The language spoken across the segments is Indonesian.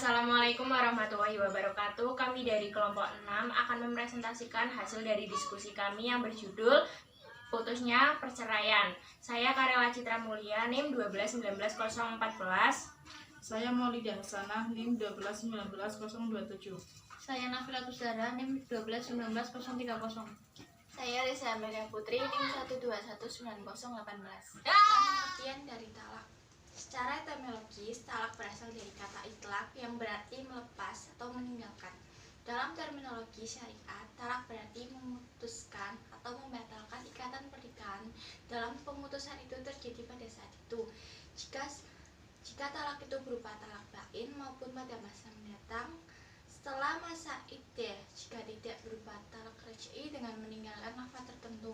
Assalamualaikum warahmatullahi wabarakatuh. Kami dari kelompok 6 akan mempresentasikan hasil dari diskusi kami yang berjudul Putusnya Perceraian. Saya Karyawan Citra Mulia, NIM 1219014. Saya Maulida Hasanah, NIM 1219027. Saya Nafila Tusdara, NIM 1219030. Saya Risa Amelia Putri, NIM 1219018. Pengertian dari talak. Secara etimologis, talak berasal dari kata itlaq yang berarti melepas atau meninggalkan. Dalam terminologi syariat, talak berarti memutuskan atau membatalkan ikatan pernikahan. Dalam pemutusan itu terjadi pada saat itu. Jika talak itu berupa talak bain maupun pada masa mendatang setelah masa iddah, jika tidak berupa talak raj'i dengan meninggalkan lafaz tertentu.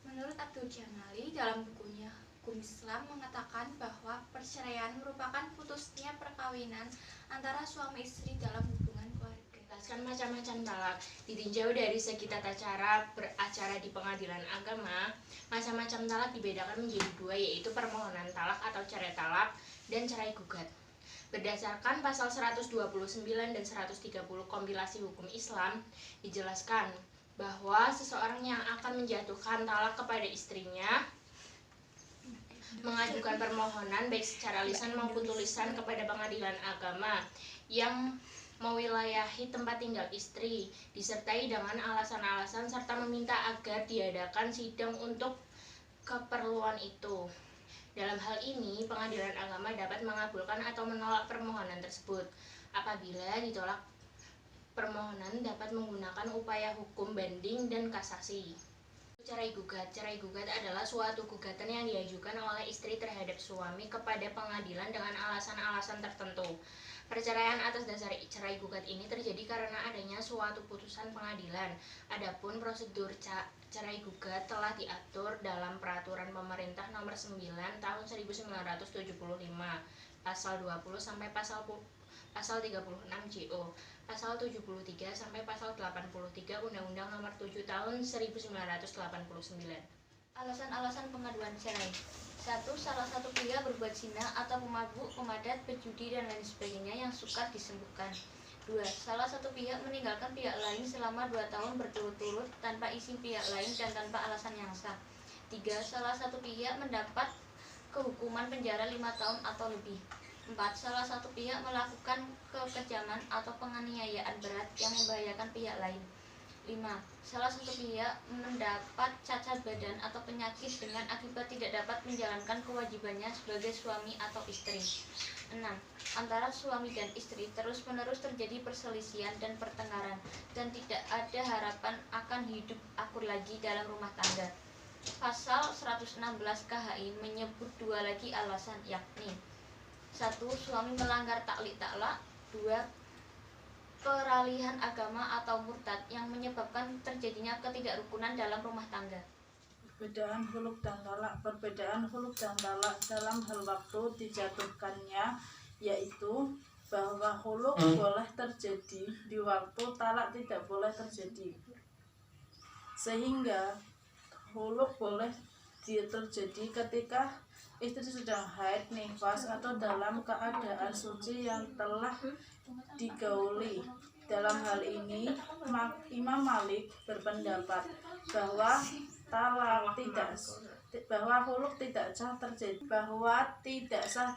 Menurut Abdul Jamali dalam bukunya Hukum Islam mengatakan bahwa perceraian merupakan putusnya perkawinan antara suami istri dalam hubungan keluarga. Jelaskan macam-macam talak. Ditinjau dari segi tata cara beracara di pengadilan agama, macam-macam talak dibedakan menjadi dua, yaitu permohonan talak atau cerai talak dan cerai gugat. Berdasarkan pasal 129 dan 130 kompilasi hukum Islam, dijelaskan bahwa seseorang yang akan menjatuhkan talak kepada istrinya mengajukan permohonan baik secara lisan maupun tulisan kepada pengadilan agama yang mewilayahi tempat tinggal istri, disertai dengan alasan-alasan serta meminta agar diadakan sidang untuk keperluan itu. Dalam hal ini, pengadilan agama dapat mengabulkan atau menolak permohonan tersebut. Apabila ditolak permohonan, dapat menggunakan upaya hukum banding dan kasasi. Cerai gugat. Cerai gugat adalah suatu gugatan yang diajukan oleh istri terhadap suami kepada pengadilan dengan alasan-alasan tertentu. Perceraian atas dasar cerai gugat ini terjadi karena adanya suatu putusan pengadilan. Adapun prosedur cerai gugat telah diatur dalam Peraturan Pemerintah Nomor 9 Tahun 1975, Pasal 20 sampai Pasal 36 JO, Pasal 73 sampai Pasal 83 Undang-Undang Nomor 7 Tahun 1989. Alasan-alasan pengaduan cerai. 1. Salah satu pihak berbuat zina atau pemabuk, pemadat, berjudi, dan lain sebagainya yang sukar disembuhkan. 2. Salah satu pihak meninggalkan pihak lain selama 2 tahun berturut-turut tanpa izin pihak lain dan tanpa alasan yang sah. 3. Salah satu pihak mendapat kehukuman penjara 5 tahun atau lebih. 4. Salah satu pihak melakukan kekejaman atau penganiayaan berat yang membahayakan pihak lain. 5. Salah satu pihak mendapat cacat badan atau penyakit dengan akibat tidak dapat menjalankan kewajibannya sebagai suami atau istri. 6. Antara suami dan istri terus-menerus terjadi perselisihan dan pertengkaran dan tidak ada harapan akan hidup akur lagi dalam rumah tangga. Pasal 116 KHI menyebut 2 lagi alasan, yakni 1. Suami melanggar taklik talak. 2. Peralihan agama atau murtad yang menyebabkan terjadinya ketidakrukunan dalam rumah tangga. Perbedaan huluk dan talak. Perbedaan huluk dan talak dalam hal waktu dijatuhkannya, yaitu bahwa huluk boleh terjadi di waktu talak tidak boleh terjadi. Sehingga huluk boleh terjadi ketika istri sedang haid, nifas, atau dalam keadaan suci yang telah digauli. Dalam hal ini, Imam Malik berpendapat bahwa huluk tidak sah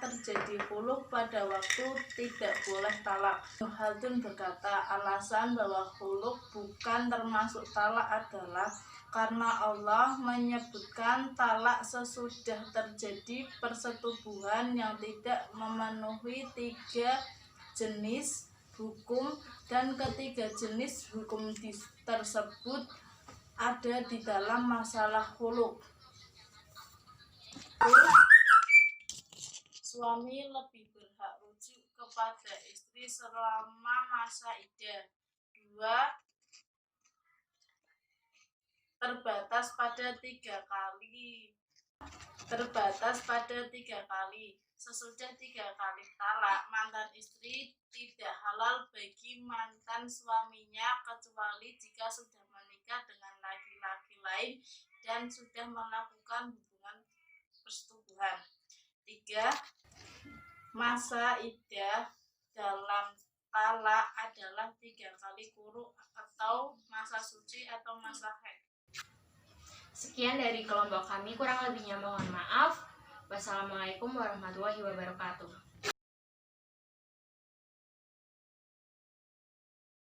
terjadi, huluk pada waktu tidak boleh talak. Haldun berkata, alasan bahwa huluk bukan termasuk talak adalah karena Allah menyebutkan talak sesudah terjadi persetubuhan yang tidak memenuhi 3 jenis hukum, dan ketiga jenis hukum tersebut ada di dalam masalah huluk. Suami lebih berhak rujuk kepada istri selama masa iddah. 2. Terbatas pada 3 kali. Sesudah 3 kali talak, mantan istri tidak halal bagi mantan suaminya kecuali jika sudah menikah dengan laki-laki lain dan sudah melakukan hubungan persetubuhan. 3. Masa iddah dalam talak adalah 3 kali kuruk atau masa suci atau masa haid. Sekian dari kelompok kami, kurang lebihnya mohon maaf. Wassalamualaikum warahmatullahi wabarakatuh.